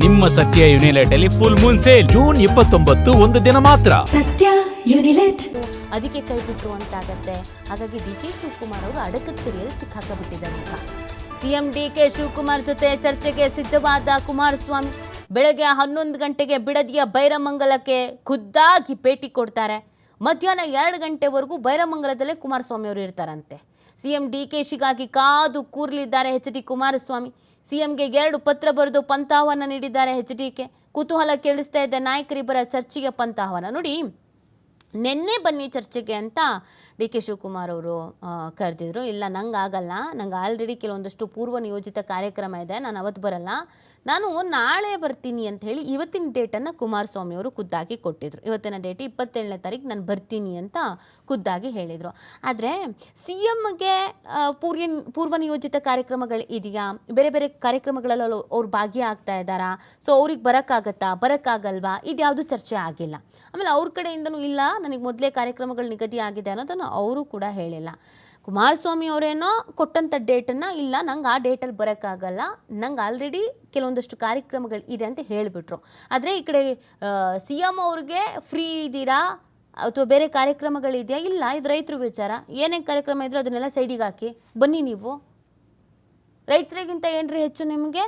ನಿಮ್ಮ ಸತ್ಯ ಯುನಿಲೆಟ್ ಅಲ್ಲಿ ಫುಲ್ ಮೂನ್ ಸೇಲ್ ಜೂನ್ 29 ಒಂದು ದಿನ ಮಾತ್ರ. ಸತ್ಯ ಯುನಿಲೆಟ್ ಅದಕ್ಕೆ ಕೈ ಬಿಟ್ರು ಅಂತಾಗತ್ತೆ. ಹಾಗಾಗಿ ಡಿ.ಕೆ. ಶಿವಕುಮಾರ್ ಅವರು ಅಡಕತ್ತರಿಯಲ್ಲಿ ಸಿಕ್ಕಾಕಬಿಟ್ಟಿದ್ದಾರೆ. ಈಗ ಸಿಎಂ ಡಿ.ಕೆ. ಶಿವಕುಮಾರ್ ಜೊತೆ ಚರ್ಚೆಗೆ ಸಿದ್ಧವಾದ ಕುಮಾರಸ್ವಾಮಿ ಬೆಳಗ್ಗೆ 11 ಗಂಟೆಗೆ ಬಿಡದಿಯ ಬೈರಮಂಗಲಕ್ಕೆ ಖುದ್ದಾಗಿ ಭೇಟಿ ಕೊಡ್ತಾರೆ. ಮಧ್ಯಾಹ್ನ 2 ಗಂಟೆವರೆಗೂ ಬೈರಮಂಗಲದಲ್ಲೇ ಕುಮಾರಸ್ವಾಮಿ ಅವರು ಇರ್ತಾರಂತೆ. ಸಿಎಂ ಡಿ.ಕೆ.ಶಿಗಾಗಿ ಕಾದು ಕೂರ್ಲಿದ್ದಾರೆ ಎಚ್.ಡಿ. ಕುಮಾರಸ್ವಾಮಿ. ಸಿಎಂಗೆ 2 ಪತ್ರ ಬರೆದು ಪಂಥಾಹ್ವಾನ ನೀಡಿದ್ದಾರೆ ಎಚ್.ಡಿ.ಕೆ. ಕುತೂಹಲ ಕೇಳಿಸ್ತಾ ಇದ್ದ ನಾಯಕರಿಬ್ಬರ ಚರ್ಚೆಗೆ ಪಂಥಾಹ್ವಾನ ನೋಡಿ. ನಿನ್ನೆ ಬನ್ನಿ ಚರ್ಚೆಗೆ ಅಂತ ಡಿ.ಕೆ. ಶಿವಕುಮಾರ್ ಅವರು ಕರೆದಿದ್ರು. ಇಲ್ಲ ನಂಗೆ ಆಗಲ್ಲ, ನಂಗೆ ಆಲ್ರೆಡಿ ಕೆಲವೊಂದಷ್ಟು ಪೂರ್ವ ನಿಯೋಜಿತ ಕಾರ್ಯಕ್ರಮ ಇದೆ, ನಾನು ಅವತ್ತು ಬರಲ್ಲ, ನಾನು ನಾಳೆ ಬರ್ತೀನಿ ಅಂತ ಹೇಳಿ ಇವತ್ತಿನ ಡೇಟನ್ನು ಕುಮಾರಸ್ವಾಮಿ ಅವರು ಖುದ್ದಾಗಿ ಕೊಟ್ಟಿದ್ರು. ಇವತ್ತಿನ ಡೇಟ್ 27ನೇ ತಾರೀಕು ನಾನು ಬರ್ತೀನಿ ಅಂತ ಖುದ್ದಾಗಿ ಹೇಳಿದರು. ಆದರೆ ಸಿ ಎಮ್ಗೆ ಪೂರ್ವ ನಿಯೋಜಿತ ಕಾರ್ಯಕ್ರಮಗಳು ಇದೆಯಾ, ಬೇರೆ ಬೇರೆ ಕಾರ್ಯಕ್ರಮಗಳಲ್ಲಿ ಅವ್ರು ಭಾಗಿಯಾಗ್ತಾ ಇದ್ದಾರಾ, ಸೊ ಅವ್ರಿಗೆ ಬರೋಕ್ಕಾಗಲ್ವಾ, ಇದ್ಯಾವುದು ಚರ್ಚೆ ಆಗಿಲ್ಲ. ಆಮೇಲೆ ಅವ್ರ ಕಡೆಯಿಂದನೂ ಇಲ್ಲ ನನಗೆ ಮೊದಲೇ ಕಾರ್ಯಕ್ರಮಗಳು ನಿಗದಿ ಆಗಿದೆ ಅನ್ನೋದನ್ನು ಅವರು ಕೂಡ ಹೇಳಿಲ್ಲ. ಕುಮಾರಸ್ವಾಮಿ ಅವರೇನೋ ಕೊಟ್ಟಂಥ ಡೇಟನ್ನು ಇಲ್ಲ ನಂಗೆ ಆ ಡೇಟಲ್ಲಿ ಬರೋಕ್ಕಾಗಲ್ಲ, ನಂಗೆ ಆಲ್ರೆಡಿ ಕೆಲವೊಂದಷ್ಟು ಕಾರ್ಯಕ್ರಮಗಳು ಇದೆ ಅಂತ ಹೇಳಿಬಿಟ್ರು. ಆದರೆ ಈ ಕಡೆ ಸಿ ಎಮ್ ಅವ್ರಿಗೆ ಫ್ರೀ ಇದ್ದೀರಾ ಅಥವಾ ಬೇರೆ ಕಾರ್ಯಕ್ರಮಗಳಿದೆಯಾ, ಇಲ್ಲ ಇದು ರೈತರ ವಿಚಾರ, ಏನೇ ಕಾರ್ಯಕ್ರಮ ಇದ್ರೂ ಅದನ್ನೆಲ್ಲ ಸೈಡಿಗೆ ಹಾಕಿ ಬನ್ನಿ, ನೀವು ರೈತರಿಗಿಂತ ಏನ್ರಿ ಹೆಚ್ಚು ನಿಮಗೆ,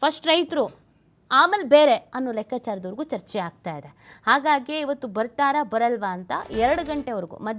ಫಸ್ಟ್ ರೈತರು ಆಮೇಲೆ ಬೇರೆ ಅನ್ನೋ ಲೆಕ್ಕಾಚಾರದವರೆಗೂ ಚರ್ಚೆ ಆಗ್ತಾ ಇದೆ. ಹಾಗಾಗಿ ಇವತ್ತು ಬರ್ತಾರಾ ಬರಲ್ವಾ ಅಂತ 2 ಗಂಟೆವರೆಗೂ